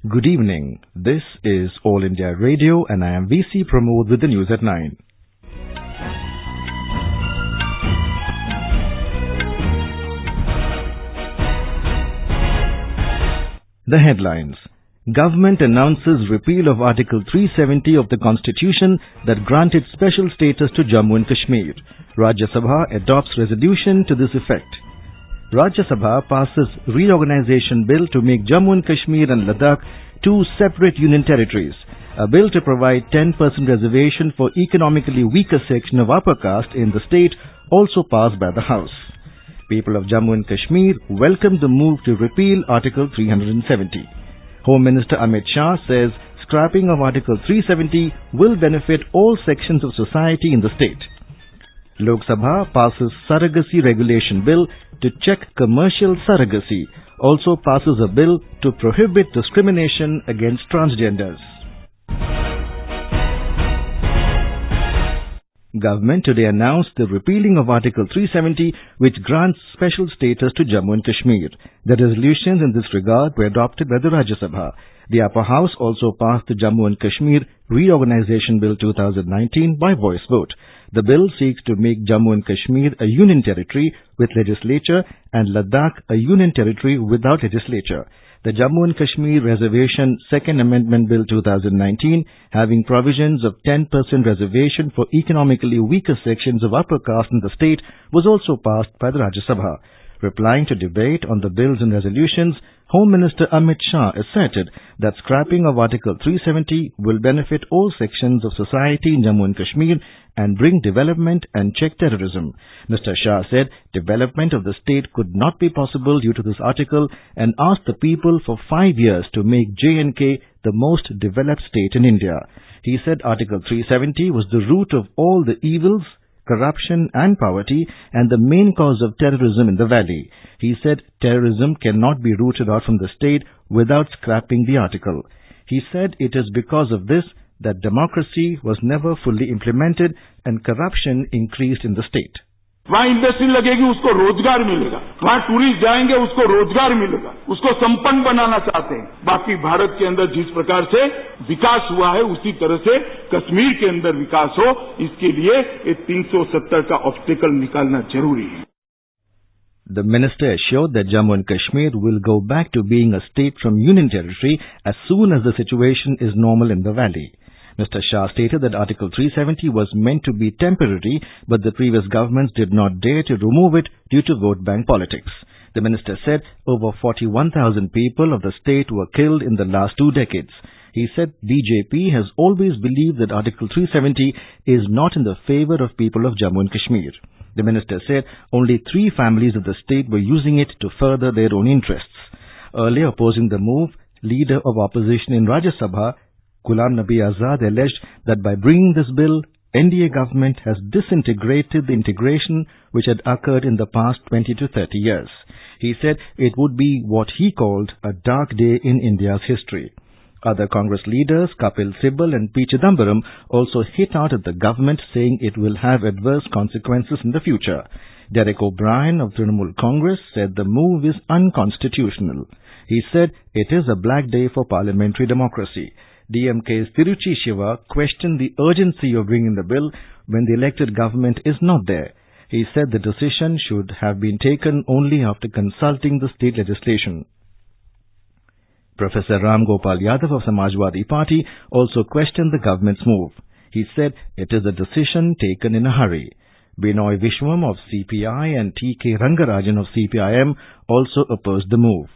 Good evening. This is All India Radio and I am VC Pramod with the news at 9. The headlines. Government announces repeal of Article 370 of the Constitution that granted special status to Jammu and Kashmir. Rajya Sabha adopts resolution to this effect. Rajya Sabha passes Reorganisation Bill to make Jammu and Kashmir and Ladakh two separate union territories. A bill to provide 10% reservation for economically weaker section of upper caste in the state also passed by the House. People of Jammu and Kashmir welcome the move to repeal Article 370. Home Minister Amit Shah says scrapping of Article 370 will benefit all sections of society in the state. Lok Sabha passes Surrogacy Regulation Bill to check commercial surrogacy. Also passes a bill to prohibit discrimination against transgenders. Government today announced the repealing of Article 370, which grants special status to Jammu and Kashmir. The resolutions in this regard were adopted by the Rajya Sabha. The upper house also passed the Jammu and Kashmir Reorganisation Bill 2019 by voice vote. The bill seeks to make Jammu and Kashmir a union territory with legislature and Ladakh a union territory without legislature. The Jammu and Kashmir Reservation Second Amendment Bill 2019, having provisions of 10% reservation for economically weaker sections of upper caste in the state, was also passed by the Rajya Sabha. Replying to debate on the bills and resolutions, Home Minister Amit Shah asserted that scrapping of Article 370 will benefit all sections of society in Jammu and Kashmir and bring development and check terrorism. Mr. Shah said development of the state could not be possible due to this article and asked the people for 5 years to make J&K the most developed state in India. He said Article 370 was the root of all the evils, corruption and poverty and the main cause of terrorism in the valley. He said terrorism cannot be rooted out from the state without scrapping the article. He said it is because of this that democracy was never fully implemented and corruption increased in the state. वहाँ industry लगेगी, उसको रोजगार मिलेगा. वहाँ tourist जाएंगे, उसको रोजगार मिलेगा. उसको संपन्न बनाना चाहते हैं. बाकी भारत के अंदर जिस प्रकार से विकास हुआ है, उसी तरह से कश्मीर के अंदर विकास हो, इसके लिए ये 370 का ऑब्स्टेकल निकालना जरूरी है. The minister assured that Jammu and Kashmir will go back to being a state from Union Territory as soon as the situation is normal in the valley. Mr. Shah stated that Article 370 was meant to be temporary, but the previous governments did not dare to remove it due to vote bank politics. The minister said over 41,000 people of the state were killed in the last 2 decades. He said BJP has always believed that Article 370 is not in the favor of people of Jammu and Kashmir. The minister said only 3 families of the state were using it to further their own interests. Earlier opposing the move, leader of opposition in Rajya Sabha, Ghulam Nabi Azad, alleged that by bringing this bill, NDA government has disintegrated the integration which had occurred in the past 20 to 30 years. He said it would be what he called a dark day in India's history. Other Congress leaders, Kapil Sibal and P. Chidambaram, also hit out at the government, saying it will have adverse consequences in the future. Derek O'Brien of Trinamool Congress said the move is unconstitutional. He said it is a black day for parliamentary democracy. DMK's Tiruchi Shiva questioned the urgency of bringing the bill when the elected government is not there. He said the decision should have been taken only after consulting the state legislation. Professor Ram Gopal Yadav of Samajwadi Party also questioned the government's move. He said it is a decision taken in a hurry. Binoy Vishwam of CPI and T.K. Rangarajan of CPIM also opposed the move.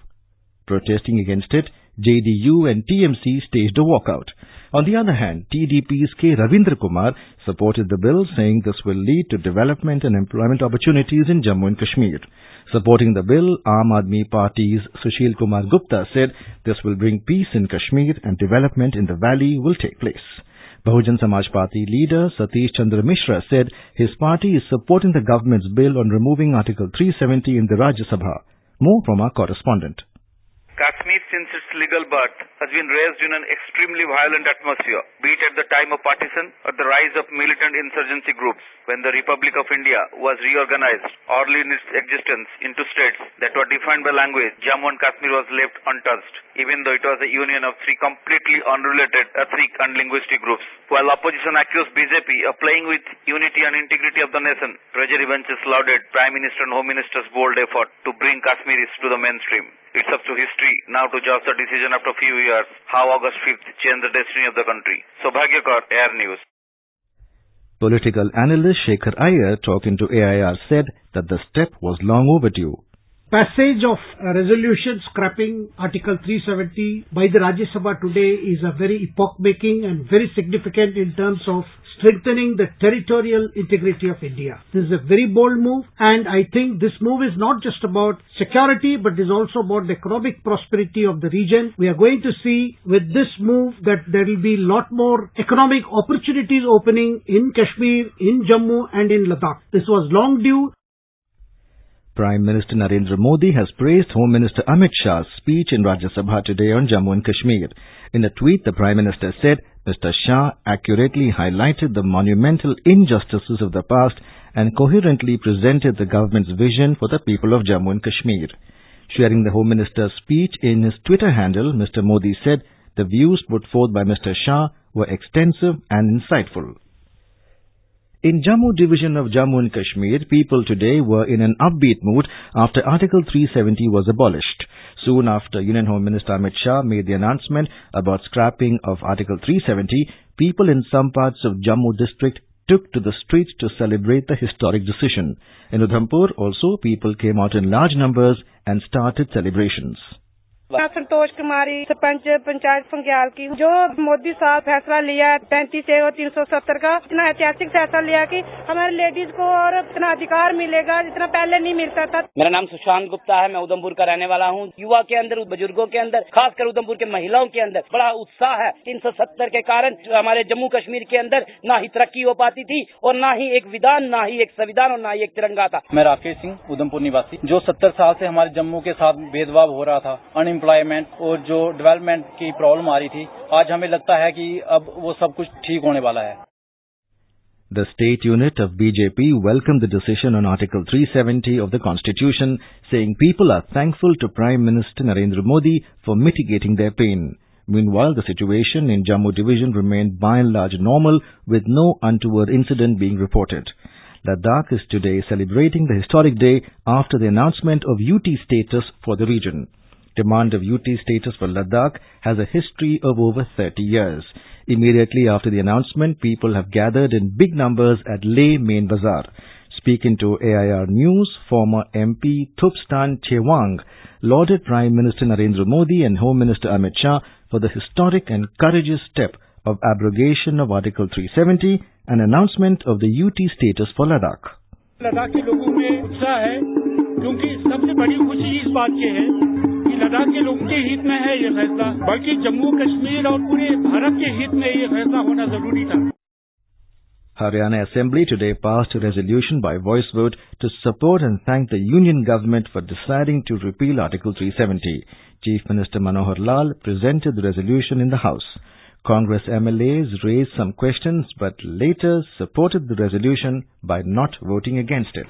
Protesting against it, JDU and TMC staged a walkout. On the other hand, TDP's K. Ravindra Kumar supported the bill, saying this will lead to development and employment opportunities in Jammu and Kashmir. Supporting the bill, Aam Aadmi Party's Sushil Kumar Gupta said this will bring peace in Kashmir and development in the valley will take place. Bahujan Samaj Party leader Satish Chandra Mishra said his party is supporting the government's bill on removing Article 370 in the Rajya Sabha. More from our correspondent. Kashmir, since its legal birth, has been raised in an extremely violent atmosphere, be it at the time of partition or the rise of militant insurgency groups. When the Republic of India was reorganized early in its existence into states that were defined by language, Jammu and Kashmir was left untouched, even though it was a union of three completely unrelated ethnic and linguistic groups. While opposition accused BJP of playing with unity and integrity of the nation, Treasury benches lauded Prime Minister and Home Minister's bold effort to bring Kashmiris to the mainstream. It's up to history now to judge the decision after a few years how August 5th changed the destiny of the country. Sobhagyakar, Air News. Political analyst Shekhar Iyer, talking to AIR, said that the step was long overdue. Passage of a resolution scrapping Article 370 by the Rajya Sabha today is a very epoch-making and very significant in terms of strengthening the territorial integrity of India. This is a very bold move, and I think this move is not just about security but is also about the economic prosperity of the region. We are going to see with this move that there will be a lot more economic opportunities opening in Kashmir, in Jammu and in Ladakh. This was long due. Prime Minister Narendra Modi has praised Home Minister Amit Shah's speech in Rajya Sabha today on Jammu and Kashmir. In a tweet, the Prime Minister said Mr. Shah accurately highlighted the monumental injustices of the past and coherently presented the government's vision for the people of Jammu and Kashmir. Sharing the Home Minister's speech in his Twitter handle, Mr. Modi said the views put forth by Mr. Shah were extensive and insightful. In Jammu division of Jammu and Kashmir, people today were in an upbeat mood after Article 370 was abolished. Soon after, Union Home Minister Amit Shah made the announcement about scrapping of Article 370, people in some parts of Jammu district took to the streets to celebrate the historic decision. In Udhampur also, people came out in large numbers and started celebrations. संतोष कुमारी सरपंच पंचायत फंग्याल की जो मोदी साहब फैसला लिया 35A और 370 का इतना ऐतिहासिक फैसला लिया कि हमारे लेडीज को और इतना अधिकार मिलेगा जितना पहले नहीं मिलता था। मेरा नाम सुशांत गुप्ता है, मैं उधमपुर का रहने वाला हूँ। युवा के अंदर, बुजुर्गों के अंदर, खासकर उधमपुर के महिलाओं के अंदर बड़ा उत्साह है। 370 के कारण हमारे जम्मू कश्मीर के अंदर ना ही तरक्की हो पाती थी और ना ही एक विधान, ना ही एक संविधान और ना ही एक तिरंगा था। मैं राकेश सिंह, उधमपुर निवासी, जो 70 साल से हमारे जम्मू के साथ भेदभाव हो रहा था, एम्प्लॉयमेंट और जो डेवलपमेंट की प्रॉब्लम आ रही थी, आज हमें लगता है कि अब वो सब कुछ ठीक होने वाला है। The state unit of BJP welcomed the decision on Article 370 of the Constitution, saying people are thankful to Prime Minister Narendra Modi for mitigating their pain. Meanwhile, the situation in Jammu division remained by and large normal, with no untoward incident being reported. Ladakh is today celebrating the historic day after the announcement of UT status for the region. Demand of UT status for Ladakh has a history of over 30 years. Immediately after the announcement, people have gathered in big numbers at Leh Main Bazaar. Speaking to AIR News, former MP Thupstan Chewang lauded Prime Minister Narendra Modi and Home Minister Amit Shah for the historic and courageous step of abrogation of Article 370 and announcement of the UT status for Ladakh. Ladakh के लोगों में उत्साह है क्योंकि सबसे बड़ी खुशी इस बात की है कि लद्दाख के लोगों के हित में है ये फैसला, बल्कि जम्मू कश्मीर और पूरे भारत के हित में ये फैसला होना जरूरी था। Haryana Assembly today passed a resolution by voice vote to support and thank the Union Government for deciding to repeal Article 370. Chief Minister Manohar Lal presented the resolution in the House. Congress MLAs raised some questions but later supported the resolution by not voting against it.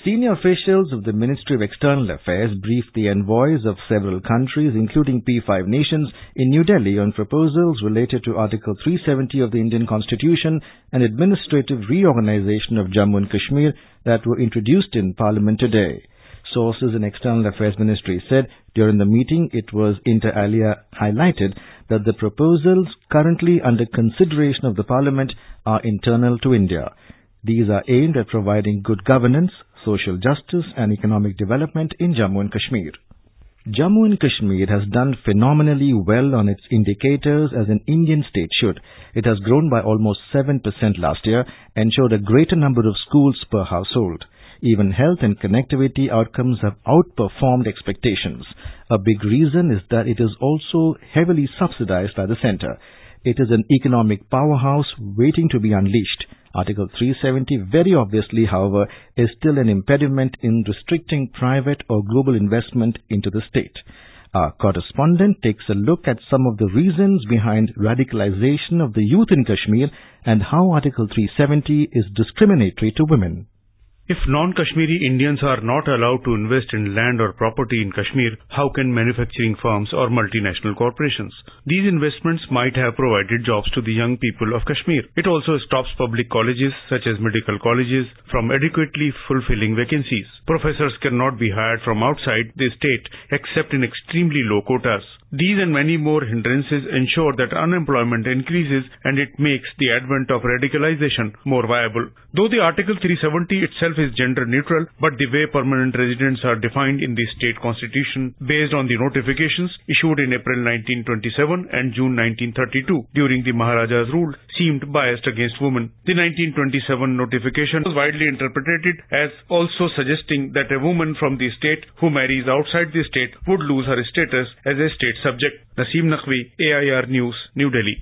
Senior officials of the Ministry of External Affairs briefed the envoys of several countries, including P5 nations, in New Delhi on proposals related to Article 370 of the Indian Constitution and administrative reorganization of Jammu and Kashmir that were introduced in Parliament today. Sources in External Affairs Ministry said during the meeting it was inter alia highlighted that the proposals currently under consideration of the Parliament are internal to India. These are aimed at providing good governance, social justice and economic development in Jammu and Kashmir. Jammu and Kashmir has done phenomenally well on its indicators as an Indian state should. It has grown by almost 7% last year and showed a greater number of schools per household. Even health and connectivity outcomes have outperformed expectations. A big reason is that it is also heavily subsidized by the centre. It is an economic powerhouse waiting to be unleashed. Article 370 very obviously, however, is still an impediment in restricting private or global investment into the state. Our correspondent takes a look at some of the reasons behind radicalization of the youth in Kashmir and how Article 370 is discriminatory to women. If non-Kashmiri Indians are not allowed to invest in land or property in Kashmir, how can manufacturing firms or multinational corporations? These investments might have provided jobs to the young people of Kashmir. It also stops public colleges, such as medical colleges, from adequately fulfilling vacancies. Professors cannot be hired from outside the state except in extremely low quotas. These and many more hindrances ensure that unemployment increases and it makes the advent of radicalization more viable. Though the Article 370 itself is gender neutral, but the way permanent residents are defined in the state constitution based on the notifications issued in April 1927 and June 1932 during the Maharaja's rule seemed biased against women. The 1927 notification was widely interpreted as also suggesting that a woman from the state who marries outside the state would lose her status as a state subject. Naseem Naqvi, AIR News, New Delhi.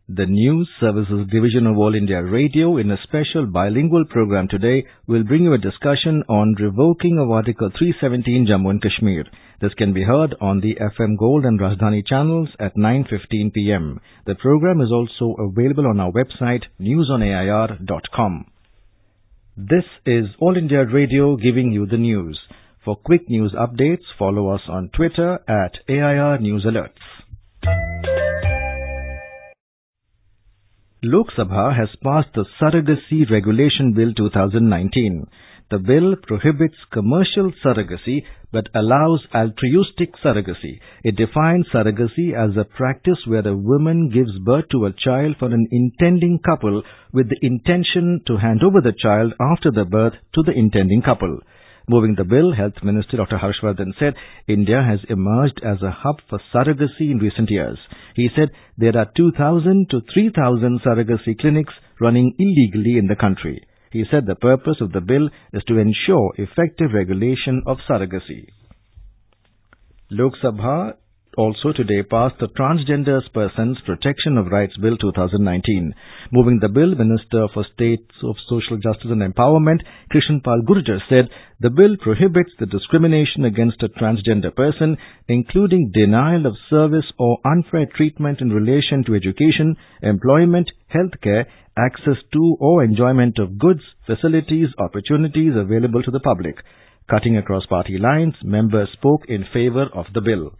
The News Services Division of All India Radio, in a special bilingual program today, will bring you a discussion on revoking of Article 370 in Jammu and Kashmir. This can be heard on the FM Gold and Rajdhani channels at 9:15 p.m. The program is also available on our website newsonair.com. This is All India Radio giving you the news. For quick news updates, follow us on Twitter at AIR News Alerts. Lok Sabha has passed the Surrogacy Regulation Bill 2019. The bill prohibits commercial surrogacy but allows altruistic surrogacy. It defines surrogacy as a practice where a woman gives birth to a child for an intending couple with the intention to hand over the child after the birth to the intending couple. Moving the bill, Health Minister Dr. Harshvardhan said India has emerged as a hub for surrogacy in recent years. He said there are 2,000 to 3,000 surrogacy clinics running illegally in the country. He said the purpose of the bill is to ensure effective regulation of surrogacy. Lok Sabha also today passed the Transgenders Persons Protection of Rights Bill 2019. Moving the bill, Minister for State of Social Justice and Empowerment, Krishanpal Gurjar, said the bill prohibits the discrimination against a transgender person, including denial of service or unfair treatment in relation to education, employment, healthcare, access to or enjoyment of goods, facilities, opportunities available to the public. Cutting across party lines, members spoke in favor of the bill.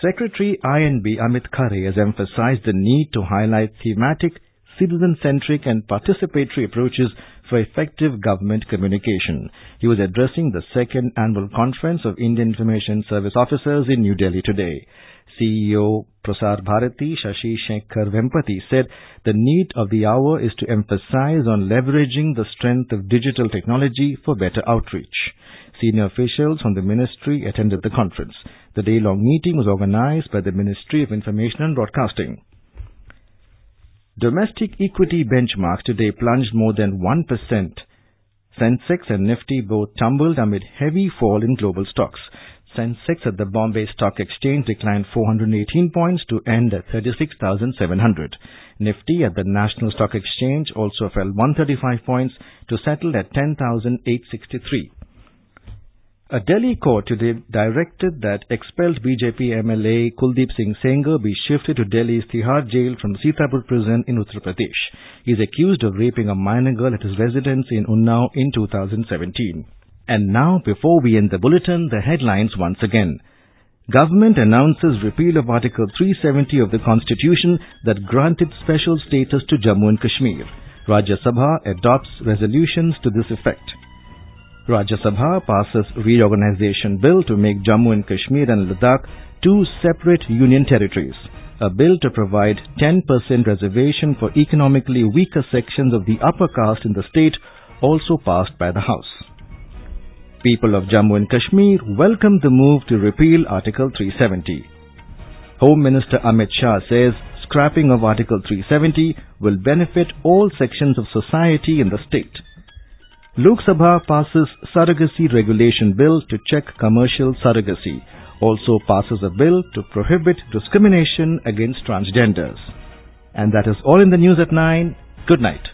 Secretary INB Amit Khare has emphasized the need to highlight thematic, citizen-centric and participatory approaches for effective government communication. He was addressing the second annual conference of Indian Information Service Officers in New Delhi today. CEO Prasar Bharati Shashi Shekhar Vempati said the need of the hour is to emphasize on leveraging the strength of digital technology for better outreach. Senior officials from the ministry attended the conference. The day-long meeting was organized by the Ministry of Information and Broadcasting. Domestic equity benchmarks today plunged more than 1%. Sensex and Nifty both tumbled amid heavy fall in global stocks. Sensex at the Bombay Stock Exchange declined 418 points to end at 36,700. Nifty at the National Stock Exchange also fell 135 points to settle at 10,863. A Delhi court today directed that expelled BJP MLA Kuldeep Singh Sengar be shifted to Delhi's Tihar jail from Sitapur prison in Uttar Pradesh. He is accused of raping a minor girl at his residence in Unnao in 2017. And now, before we end the bulletin, the headlines once again. Government announces repeal of Article 370 of the Constitution that granted special status to Jammu and Kashmir. Rajya Sabha adopts resolutions to this effect. Rajya Sabha passes Reorganisation Bill to make Jammu and Kashmir and Ladakh two separate union territories. A bill to provide 10% reservation for economically weaker sections of the upper caste in the state also passed by the House. People of Jammu and Kashmir welcome the move to repeal Article 370. Home Minister Amit Shah says scrapping of Article 370 will benefit all sections of society in the state. Lok Sabha passes Surrogacy Regulation Bill to check commercial surrogacy. Also passes a bill to prohibit discrimination against transgenders. And that is all in the news at 9. Good night.